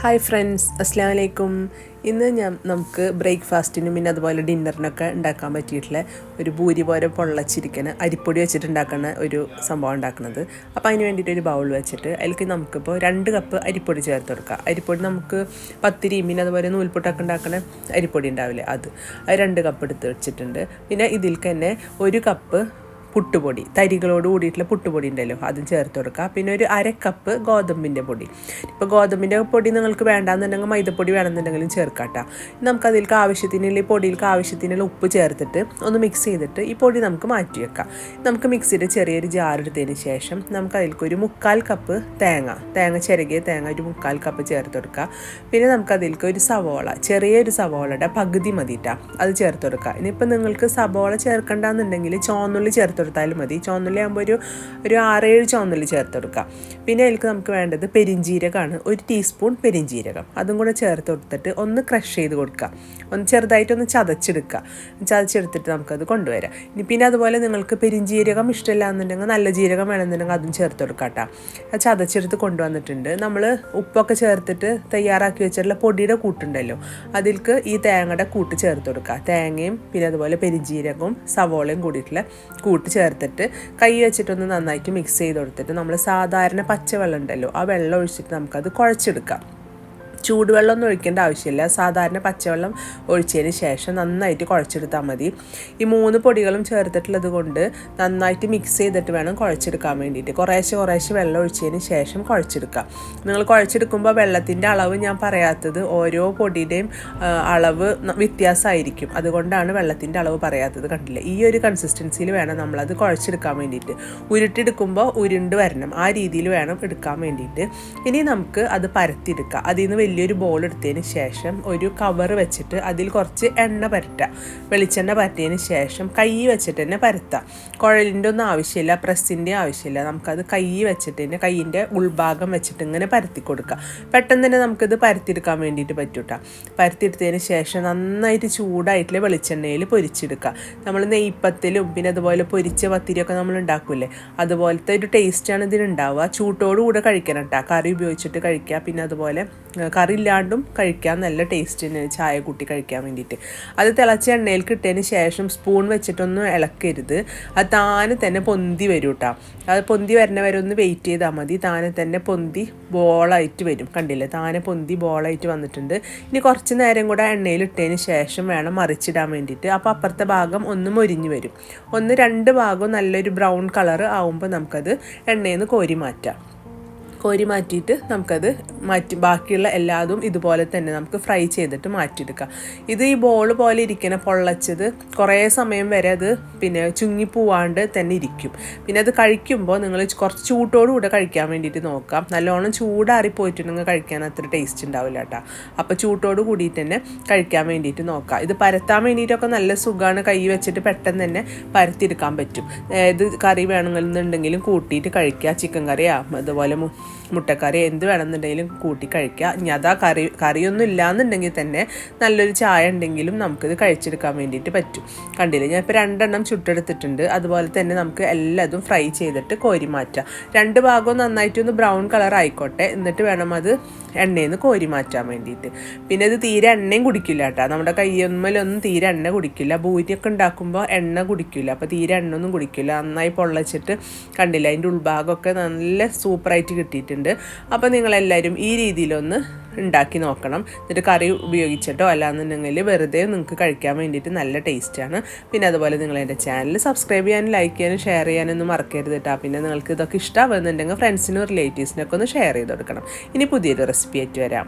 Hi friends, അസ്സലാമു അലൈക്കും. ഇന്ന് നമുക്ക് ബ്രേക്ക്ഫാസ്റ്റിനും പിന്നെ അതുപോലെ ഡിന്നറിനൊക്കെ ഉണ്ടാക്കാൻ പറ്റിയിട്ടുള്ള ഒരു ഭൂരി പോലെ പൊള്ളച്ചിരിക്കുന്ന അരിപ്പൊടി വെച്ചിട്ട് ഉണ്ടാക്കുന്ന ഒരു സംഭവം ഉണ്ടാക്കുന്നത്. അപ്പോൾ അതിന് വേണ്ടിയിട്ട് ഒരു ബൗൾ വെച്ചിട്ട് അതിലേക്ക് നമുക്കിപ്പോൾ 2 കപ്പ് അരിപ്പൊടി ചേർത്ത് കൊടുക്കുക. അരിപ്പൊടി നമുക്ക് പത്തിരി പിന്നെ അതുപോലെ നൂൽപുട്ടൊക്കെ ഉണ്ടാക്കുന്ന അരിപ്പൊടി ഉണ്ടാവില്ലേ, അത് 2 കപ്പ് എടുത്ത് വെച്ചിട്ടുണ്ട്. പിന്നെ ഇതിലേക്ക് തന്നെ 1 കപ്പ് പുട്ടുപൊടി, തരികളോട് കൂടിയിട്ടുള്ള പുട്ടുപൊടി ഉണ്ടല്ലോ, അതും ചേർത്ത് കൊടുക്കുക. പിന്നെ ഒരു 1/2 കപ്പ് ഗോതമ്പിൻ്റെ പൊടി. ഇപ്പോൾ ഗോതമ്പിൻ്റെ പൊടി നിങ്ങൾക്ക് വേണ്ടാന്നുണ്ടെങ്കിൽ മൈദപ്പൊടി വേണമെന്നുണ്ടെങ്കിലും ചേർക്കാം കേട്ടോ. നമുക്കതിലേക്ക് ആവശ്യത്തിനുള്ള ഈ പൊടിയിലേക്ക് ആവശ്യത്തിനുള്ള ഉപ്പ് ചേർത്തിട്ട് ഒന്ന് മിക്സ് ചെയ്തിട്ട് ഈ പൊടി നമുക്ക് മാറ്റി വെക്കാം. നമുക്ക് മിക്സിയുടെ ചെറിയൊരു ജാർ എടുത്തതിന് ശേഷം നമുക്കതിലേക്ക് ഒരു 1/4 കപ്പ് തേങ്ങ ചിരകിയ തേങ്ങ ഒരു 1/4 കപ്പ് ചേർത്ത് കൊടുക്കുക. പിന്നെ നമുക്കതിലേക്ക് ഒരു സവോള, ചെറിയൊരു സവോളയുടെ പകുതി മതിയിട്ടാ, അത് ചേർത്ത് കൊടുക്കുക. ഇനിയിപ്പോൾ നിങ്ങൾക്ക് സവോള ചേർക്കണ്ടെന്നുണ്ടെങ്കിൽ ചുവന്നുള്ളി ചേർത്ത് കൊടുത്താലും മതി. ചുവന്നുള്ളി ആകുമ്പോൾ ഒരു 6-7 ചുവന്നുള്ളി ചേർത്ത് കൊടുക്കുക. പിന്നെ അതിലേക്ക് നമുക്ക് വേണ്ടത് പെരിഞ്ജീരകമാണ്, 1 ടീസ്പൂൺ പെരിഞ്ജീരകം, അതും കൂടെ ചേർത്ത് കൊടുത്തിട്ട് ഒന്ന് ക്രഷ് ചെയ്ത് കൊടുക്കുക. ഒന്ന് ചെറുതായിട്ടൊന്ന് ചതച്ചെടുത്തിട്ട് നമുക്കത് കൊണ്ടുവരാം. പിന്നെ അതുപോലെ നിങ്ങൾക്ക് പെരിഞ്ജീരകം ഇഷ്ടമില്ല എന്നുണ്ടെങ്കിൽ നല്ല ജീരകം വേണമെന്നുണ്ടെങ്കിൽ അതും ചേർത്ത് കൊടുക്കാം കേട്ടോ. അത് ചതച്ചെടുത്ത് കൊണ്ടുവന്നിട്ടുണ്ട്. നമ്മൾ ഉപ്പൊക്കെ ചേർത്തിട്ട് തയ്യാറാക്കി വെച്ചിട്ടുള്ള പൊടിയുടെ കൂട്ടുണ്ടല്ലോ, അതിലേക്ക് ഈ തേങ്ങയുടെ കൂട്ട് ചേർത്ത് കൊടുക്കുക. തേങ്ങയും പിന്നെ അതുപോലെ പെരിഞ്ജീരകവും സവോളയും കൂടിയിട്ടുള്ള കൂട്ട് ചേർത്തിട്ട് കൈ വെച്ചിട്ടൊന്ന് നന്നായിട്ട് മിക്സ് ചെയ്ത് കൊടുത്തിട്ട് നമ്മൾ സാധാരണ പച്ചവെള്ളം ഉണ്ടല്ലോ, ആ വെള്ളം ഒഴിച്ചിട്ട് നമുക്കത് കുഴച്ചെടുക്കാം. ചൂടുവെള്ളമൊന്നും ഒഴിക്കേണ്ട ആവശ്യമില്ല, സാധാരണ പച്ചവെള്ളം ഒഴിച്ചതിന് ശേഷം നന്നായിട്ട് കുഴച്ചെടുത്താൽ മതി. ഈ 3 പൊടികളും ചേർത്തിട്ടുള്ളത് കൊണ്ട് നന്നായിട്ട് മിക്സ് ചെയ്തിട്ട് വേണം കുഴച്ചെടുക്കാൻ വേണ്ടിയിട്ട്. കുറേശ്ശെ വെള്ളം ഒഴിച്ചതിന് ശേഷം കുഴച്ചെടുക്കാം. നിങ്ങൾ കുഴച്ചെടുക്കുമ്പോൾ വെള്ളത്തിൻ്റെ അളവ് ഞാൻ പറയാത്തത്, ഓരോ പൊടിയുടെയും അളവ് വ്യത്യാസമായിരിക്കും, അതുകൊണ്ടാണ് വെള്ളത്തിൻ്റെ അളവ് പറയാത്തത്. കണ്ടില്ലേ, ഈ ഒരു കൺസിസ്റ്റൻസിയിൽ വേണം നമ്മളത് കുഴച്ചെടുക്കാൻ വേണ്ടിയിട്ട്. ഉരുട്ടെടുക്കുമ്പോൾ ഉരുണ്ട് വരണം, ആ രീതിയിൽ വേണം എടുക്കാൻ വേണ്ടിയിട്ട്. ഇനി നമുക്ക് അത് പരത്തിയെടുക്കാം. അതിൽ നിന്ന് വലിയൊരു ബോൾ എടുത്തതിന് ശേഷം ഒരു കവർ വെച്ചിട്ട് അതിൽ കുറച്ച് വെളിച്ചെണ്ണ പരത്തിയതിന് ശേഷം കൈ വെച്ചിട്ട് തന്നെ പരത്താം. കുഴലിൻ്റെ ഒന്നും ആവശ്യമില്ല, പ്രസ്സിൻ്റെ ആവശ്യമില്ല. നമുക്കത് കൈ വെച്ചിട്ട് തന്നെ കൈയിൻ്റെ ഉൾഭാഗം വെച്ചിട്ട് ഇങ്ങനെ പരത്തി കൊടുക്കാം. പെട്ടെന്ന് തന്നെ നമുക്കിത് പരത്തിയെടുക്കാൻ വേണ്ടിയിട്ട് പറ്റൂട്ടാ. പരത്തിയെടുത്തതിന് ശേഷം നന്നായിട്ട് ചൂടായിട്ടുള്ള വെളിച്ചെണ്ണയിൽ പൊരിച്ചെടുക്കുക. നമ്മൾ നെയ്പ്പത്തിലും പിന്നെ അതുപോലെ പൊരിച്ച പത്തിരിയൊക്കെ നമ്മൾ ഉണ്ടാക്കൂലേ, അതുപോലത്തെ ഒരു ടേസ്റ്റാണ് ഇതിനുണ്ടാവുക. ചൂട്ടോടുകൂടെ കഴിക്കണം കേട്ടോ, കറി ഉപയോഗിച്ചിട്ട് കഴിക്കുക. പിന്നെ അതുപോലെ കറി ഇല്ലാണ്ടും കഴിക്കാൻ നല്ല ടേസ്റ്റ് തന്നെ, ചായ കൂട്ടി കഴിക്കാൻ വേണ്ടിയിട്ട്. അത് തിളച്ച എണ്ണയിൽ കിട്ടിയതിന് ശേഷം സ്പൂൺ വെച്ചിട്ടൊന്നും ഇളക്കരുത്, അത് താനെ തന്നെ പൊന്തി വരും കേട്ടോ. അത് പൊന്തി വരുന്ന വരെ ഒന്ന് വെയിറ്റ് ചെയ്താൽ മതി. താനെ തന്നെ പൊന്തി ബോളായിട്ട് വരും. കണ്ടില്ലേ, താനെ പൊന്തി ബോളായിട്ട് വന്നിട്ടുണ്ട്. ഇനി കുറച്ച് നേരം കൂടെ എണ്ണയിൽ ഇട്ടതിന് ശേഷം വേണം മറിച്ചിടാൻ വേണ്ടിയിട്ട്. അപ്പോൾ അപ്പുറത്തെ ഭാഗം ഒന്ന് മൊരിഞ്ഞ് വരും. 2 ഭാഗവും നല്ലൊരു ബ്രൗൺ കളർ ആവുമ്പോൾ നമുക്കത് എണ്ണയിൽ നിന്ന് കോരി മാറ്റിയിട്ട് നമുക്കത് ബാക്കിയുള്ള എല്ലാതും ഇതുപോലെ തന്നെ നമുക്ക് ഫ്രൈ ചെയ്തിട്ട് മാറ്റിയെടുക്കാം. ഇത് ഈ ബോൾ പോലെ ഇരിക്കുന്ന പൊള്ളച്ചത് കുറേ സമയം വരെ അത് പിന്നെ ചുങ്ങിപ്പോവാണ്ട് തന്നെ ഇരിക്കും. പിന്നെ അത് കഴിക്കുമ്പോൾ നിങ്ങൾ കുറച്ച് ചൂട്ടോടുകൂടെ കഴിക്കാൻ വേണ്ടിയിട്ട് നോക്കാം. നല്ലോണം ചൂടാറിപ്പോയിട്ടുണ്ടെങ്കിൽ കഴിക്കാൻ അത്ര ടേസ്റ്റ് ഉണ്ടാവില്ല കേട്ടോ. അപ്പോൾ ചൂട്ടോട് കൂടിയിട്ട് തന്നെ കഴിക്കാൻ വേണ്ടിയിട്ട് നോക്കാം. ഇത് പരത്താൻ വേണ്ടിയിട്ടൊക്കെ നല്ല സുഖമാണ്, കൈ വെച്ചിട്ട് പെട്ടെന്ന് തന്നെ പരത്തിയെടുക്കാൻ പറ്റും. ഇത് കറി വേണമെന്നുണ്ടെങ്കിലും കൂട്ടിയിട്ട് കഴിക്കുക. ചിക്കൻ കറിയാ അതുപോലെ മുട്ടക്കറി എന്ത് വേണമെന്നുണ്ടെങ്കിലും കൂട്ടി കഴിക്കുക. ഇനി അതാ കറിയൊന്നും ഇല്ലയെന്നുണ്ടെങ്കിൽ തന്നെ നല്ലൊരു ചായ ഉണ്ടെങ്കിലും നമുക്കിത് കഴിച്ചെടുക്കാൻ വേണ്ടിയിട്ട് പറ്റും. കണ്ടില്ലേ, ഞാൻ ഇപ്പോൾ 2 എണ്ണം ചുട്ടെടുത്തിട്ടുണ്ട്. അതുപോലെ തന്നെ നമുക്ക് എല്ലാതും ഫ്രൈ ചെയ്തിട്ട് കോരി മാറ്റാം. 2 ഭാഗവും നന്നായിട്ടൊന്ന് ബ്രൗൺ കളർ ആയിക്കോട്ടെ, എന്നിട്ട് വേണം അത് എണ്ണയിൽ നിന്ന് കോരി മാറ്റാൻ വേണ്ടിയിട്ട്. പിന്നെ ഇത് തീരെ എണ്ണയും കുടിക്കില്ല കേട്ടോ, നമ്മുടെ കയ്യൊന്നുമലൊന്നും തീരെ എണ്ണ കുടിക്കില്ല. ഭൂരിയൊക്കെ ഉണ്ടാക്കുമ്പോൾ എണ്ണ കുടിക്കില്ല, അപ്പോൾ തീരെ എണ്ണ ഒന്നും കുടിക്കില്ല. നന്നായി പൊള്ളച്ചിട്ട് കണ്ടില്ല, അതിൻ്റെ ഉൾഭാഗമൊക്കെ നല്ല സൂപ്പറായിട്ട് കിട്ടിയിട്ടുണ്ട്. അപ്പോൾ നിങ്ങളെല്ലാവരും ഈ രീതിയിലൊന്ന് ഉണ്ടാക്കി നോക്കണം. എന്നിട്ട് കറി ഉപയോഗിച്ചിട്ടോ അല്ലാന്നുണ്ടെങ്കിൽ വെറുതെ നിങ്ങൾക്ക് കഴിക്കാൻ വേണ്ടിയിട്ട് നല്ല ടേസ്റ്റാണ്. പിന്നെ അതുപോലെ നിങ്ങൾ എൻ്റെ ചാനൽ സബ്സ്ക്രൈബ് ചെയ്യാനും ലൈക്ക് ചെയ്യാനും ഷെയർ ചെയ്യാനൊന്നും മറക്കരുത് കേട്ടോ. പിന്നെ നിങ്ങൾക്ക് ഇതൊക്കെ ഇഷ്ടമാവുന്നുണ്ടെങ്കിൽ ഫ്രണ്ട്സിനും റിലേറ്റീവ്സിനൊക്കെ ഒന്ന് ഷെയർ ചെയ്ത് കൊടുക്കണം. ഇനി പുതിയൊരു റെസിപ്പി ആയിട്ട് വരാം.